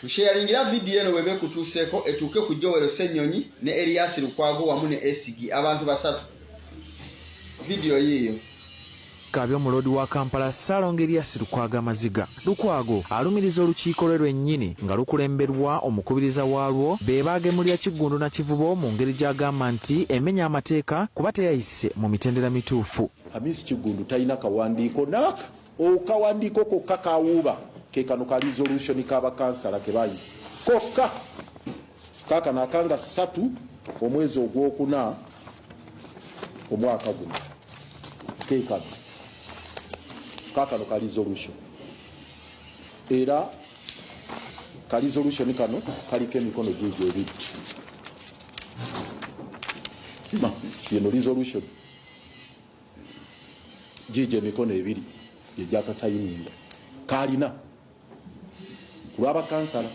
Sharingira video eno webe kutuseko etuke ku Joel Ssenyonyi ne Elias Lukwago wamu ne Esigi abantu basatu. Video yiyo Kabyo mulodi wa Kampala Salongo Elias Lukwago Maziga. Lukwago alumiriza olukiiko lwe lwennyini nga lukulemberwa omukubiriza waalwo be baagemulira Kiggundu na Kivubo mu ngeri gy'agamba nti emenya amateeka kuba teyayise mu mitendera mituufu. Hamisi Kiggundu talina kawandiiko naka okawandiiko kokka kawuuba ke kano ka resolution k'abakansala ke bayise kokka kaakano akanga 3 omwezi ogwokuna omwaka guno ke kaakano ka resolution era ka resolution kano kaliko emikono gyegyo ebiri yeno resolution gyegyo emikono ebiri gyakasayininga kalina kulaba kansala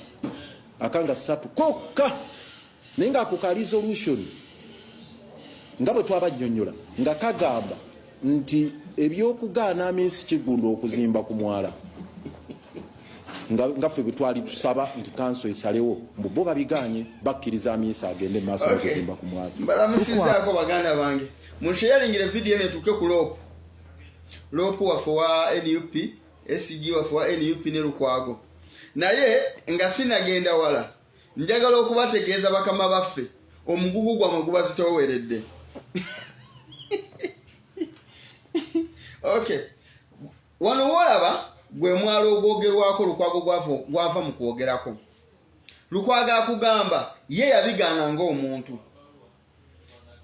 akanga 3 kokka nenga ako ka resolution nga bwe twabajjonnyola nga kagamba nti ebyokugaana Hamisi Kiggundu okuzimba ku mwala nga ffe bwe twali tusaba nti kanso esalewo bo babiganye bakkiriza Hamisi agende maaso okuzimba ku mwala. Mbalamusizaako baganda bange munsharingire video eno etuuke ku lopu waffe wa NUP SG waffe wa NUP ne Lukwago naye nga sinagenda wala njagala okubategeeza bakama baffe omugugu gwa maguba zitoweredde. Okay, wano wolaba gwe mwalo ogwogerwako Lukwago gwava mu kwogerako. Lukwago akugamba ye yabigaana ng'omuntu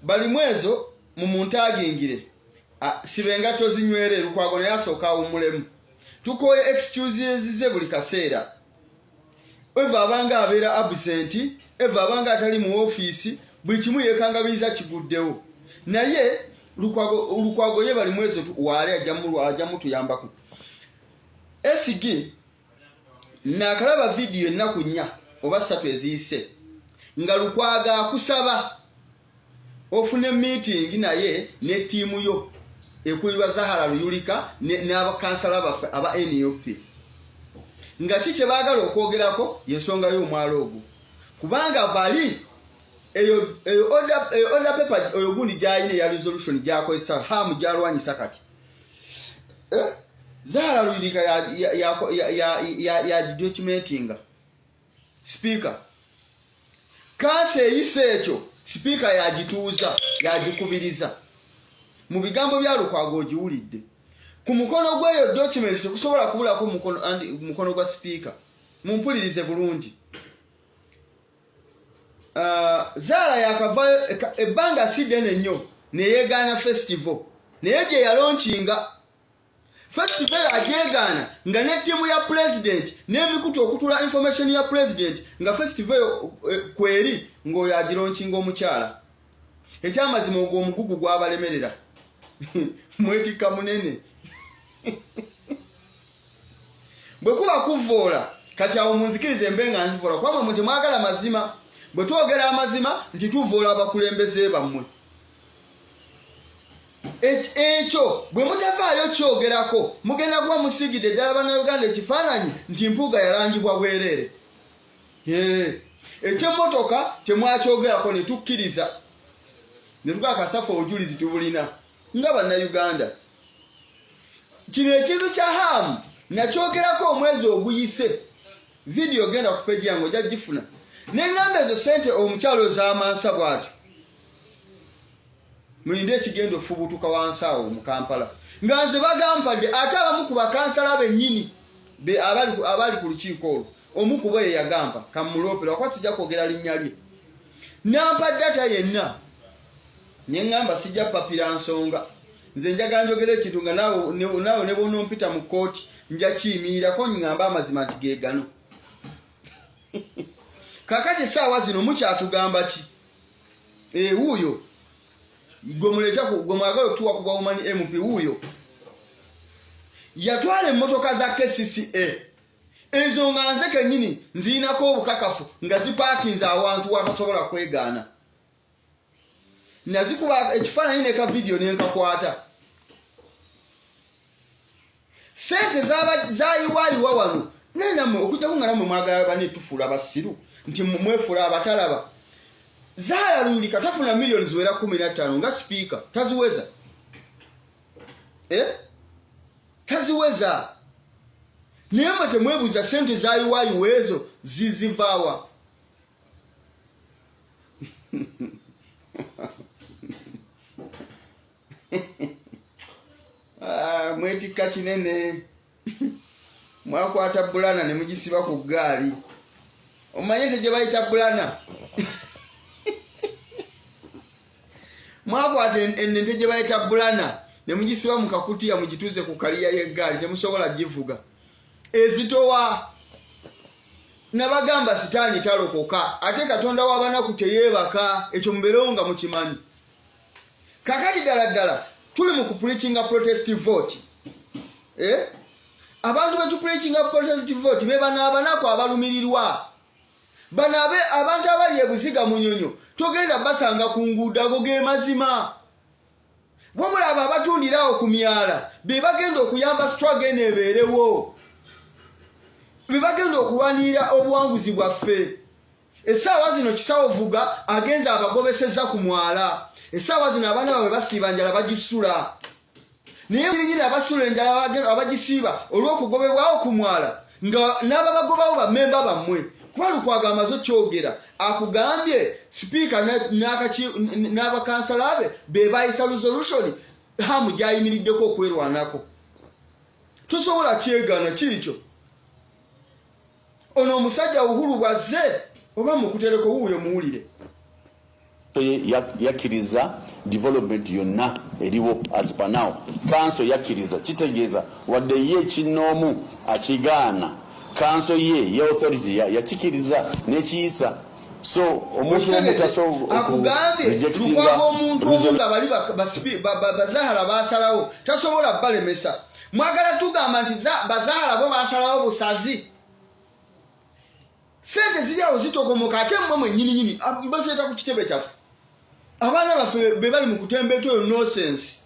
bali mwezo mu muntu agingire sibenga tozinywere Lukwago naye asooka awummulemu tukoye excuses ze buli kaseera eva abanga abeera absent eva abanga atali mu office buli kimu yekangabiriza kiguddewo naye Lukwago ye bali mwezo wale ajja mutuyambako. SG nakalaba video ennaku 4 oba 3 eziyise nga Lukwago akusaba ofune meeting naye ne tiimu yo ekulirwa Zahara Luyulika n'abakansala baffe aba NUP nga kike baagala okwogerako yensonga y'omwalo ogwo kubanga bali eyo order paper eyo gundi gyayina ya resolution gyakozesa hamu gyalwanyisa kati Zahara Luyulika ya documentinga speaker kase eyise ekyo speaker yagituuza yagikubiriza mu bigambo bya Lukwago giwulidde ku mukono gweyo document kusobola kubulako mukono gwa speaker mumpulirize bulungi. Zara yakava ebbanga sidene nnyo neyegaana festival naye gye yalonchinga festival ajegaana nga ne timu ya president n'emikutu okutula information ya president nga festival kweri ng'oyo agironchinga omukyala ekyamazima ogwo omugugu gwabalemerera mwetika munene bwe kuba kuvoola kati awo munzikirize embenga nzivoola kwamwe mwe temwagala mazima bwe twogera amazima nti tuvoola abakulembeze bammwe ekyo bwe mutavaayo kyogerako mugenda kuba musigidde ddala bannayuganda ekifaananyi nti mpuuga yalangibwa bwereere ekyemmotoka temwakyogerako ne tukkiriza ne tugaa kasafa obujulizi tubulina nga bannayuganda. Kino ekintu kya hamu nakyogerako omwezi oguyise video genda ku page yange ojja gifuna neŋŋamba ezo sente omukyalo z'amansa bw'atyo mulinde ekigenda ofubutuka wansi awo mu Kampala nga nze bagampadde ate abamu ku bakansala bennyini abali ku lukiiko olwo omu ku bo ye yagamba kamuloopera wakuba sijja kwogera linnya lye nampa data yenna neŋŋamba sijja papira nsonga nze njagala njogera ekintu nga naawe ne bonompita mu kooti nja kiyimirirako ngamba amazima nti geegano. Kakati essaawa zino mukyatugamba ki? Wuuyo gwe mwagala otuwa ku bawumani MP wuuyo yatwala emmotoka za KCCA ezo nga nze kennyini nziinako obukakafu nga zipaakinze awantu watasobola kwegaana nazikuba ekifaananyi neka video nenkakwata sente zayiwaayiwa wano namwe okujja ku nga namwe mwagala bane tufuula abasiru nti mwefuula abatalaba. Zaala Luyirika tafuna millions ziwera 15 nga speaker taziweza. Taziweza. Naye mwe temwebuuza sente zaayiwaayiwa ezo zizivaawa. Mwetikka kinene. Mwakwata bulana ne mugisiba ku ggaali. Omanye nti gye bayita bulana. Mwakwata ente gye bayita bulana ne mugisiba mu kakutiya mugituuze ku kaliya y'eggaali temusobola givuga. Ezitowa nabagamba sitaani talokoka ate Katonda w'abanaku teyeebaka ekyo mubeerewo nga mukimanyi. Kakati ddala tuli mu kupreachinga protest vote. Abantu betu preachinga protest vote be banaabanaku abalumirirwa. Banabe abantu abali ebuziga munyonyo togenda basanga ku nguudo ago ge mazima. Wabula abatundirawo ku myala be bagenda okuyamba struggle eneebeerewo. Be bagenda okulwanirira obuwanguzi bwaffe. Essaawa zino Kisawo Vuga agenza abagobeseza ku mwala. Essaawa zino abaana baabwe basiiba njala bagisula. Naye birinyiri abasula enjala abagisiiba olw'okugobebwawo ku mwala nga n'ababagobawo bammemba bammwe. Kuba Lukwago amaze kyogera akugambye speaker n'abakansala be bayisa resolution hamu gyayimiriddeko okwerwanako. Tosobola kyegaana kirikyo. Ono omusajja Uhuru bwazze oba mukutereko wuuyo muwulire. Yakkiriza development yonna eriwo as per now. Council yakkiriza kitegeeza wadde ye kinoomu akigaana. Council ye authority yakikiriza nekiyisa. So omuntu omutaso akugambye Lukwago omuntu nga bali bazahala basalawo tasobola balemesa. Mwagala tugamba nti bazahala bo basalawo busazi. Sente zijawo zitokomoka ate mmwe nyini baseeta ku kitebe kyaffe. Abaana baffe be bali mu kutembeeta oyo nonsense.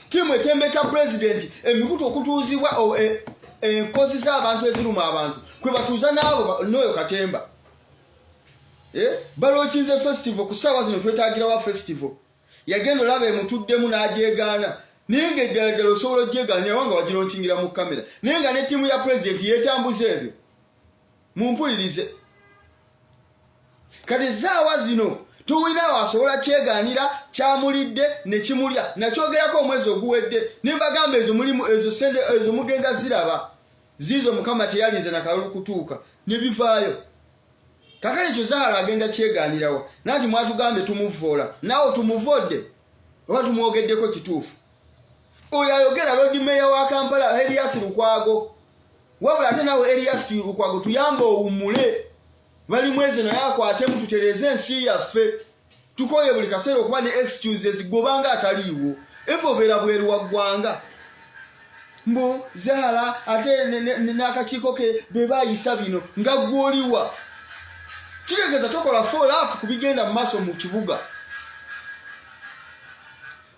Timu etembeeta president emikutu okutuuzibwa enkozi z'abantu eziruma abantu kwe batuuza n'abo n'oyo Katemba. Balookinze festival ku ssaawa zino twetaagirawa festival. Yagenda olaba emutuddemu n'agyegaana. Naye ng'eddala osobola ogyegaana wanga wagironkingira mu kamera. Naye nga ne ttiimu ya president yeetambuza ebyo. Mumpulirize. Kati essaawa zino tuwinaawo asobola kyegaanira kyamulidde ne kimulya nakyogerako omwezi oguwedde nimbagamba ezo mulimu ezo sente ezo mugenda ziraba zizo Mukama teyalinze nakalulu kutuuka ne bivaayo. Kakale ekyo Zaala agenda kyegaanirawo nanti mwatugambe tumuvoola naawe tumuvodde oba tumwogeddeko kituufu. Oyo ayogera Lord Mayor wa Kampala Erias Lukwago. Wabula ate nawe Erias Lukwago tuyamba owummule. Bali mweze naye akwatemu tutereze ensi yaffe. Tukoye buli kaseera okuba ne excuses gobanga ataliiwo. Efo beera bweru wa ggwanga. Mbu Zaala ate n'akakiiko ke be baayisa bino nga gwoliwa. Kitegeeza tokola follow up ku bigenda mu maaso mu kibuga.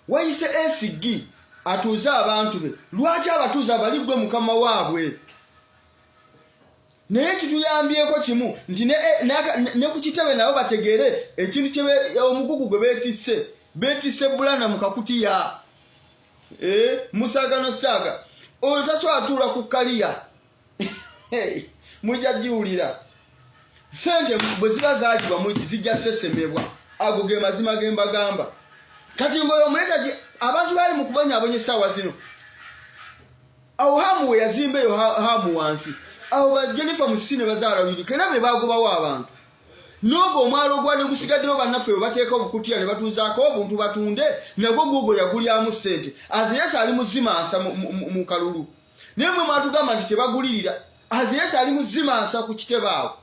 Wayise SG atuuza abantu be. Lwaki abatuuza abaligwe Mukama waabwe? Naye kituyambyeko kimu nti ne ku kitebe nabo bategeere ekintu kye omugugu gwe beetisse bulana mu kakutiya. Musaagano saaga oyo tasobola atuula ku kaliya. Mujja giwulira sente bwe ziba zaagibwa zijja sesemebwa. Ago ge mazima ge mbagamba. Kati ngoyo omuleta abantu bali mu kubonyaabonya essaawa zino. Awo hamu we yazimba eyo hamu wansi. Awo ba Jennifer Musine Bazaala Luyirika era be bagobawo abantu. N'ogwo omwalo ogwadde gusigaddeyo bannaffe we bateeka obukutiya ne batuuzaako obuntu batunde nagwo guugwo yagulyamu ssente. Aziyesa ali muzimansa mu kalulu. Naye mwe mwatugamba nti tebagulirira. Aziyesa ali muzimansa ku kitebe awo.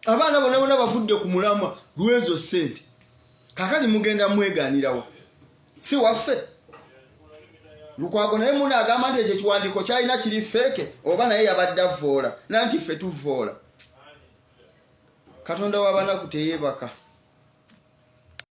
Abaana bonna bavudde ku mulamwa lw'ezo ssente. Kakati mugenda mwegaanirawo. Si waffe. Lukwago naye muna agamba nti ekyo kiwandiiko kyalina kiri feke oba naye yabadde avoola nanti ffe tuvoola. Katonda w'abanaku teyeebaka.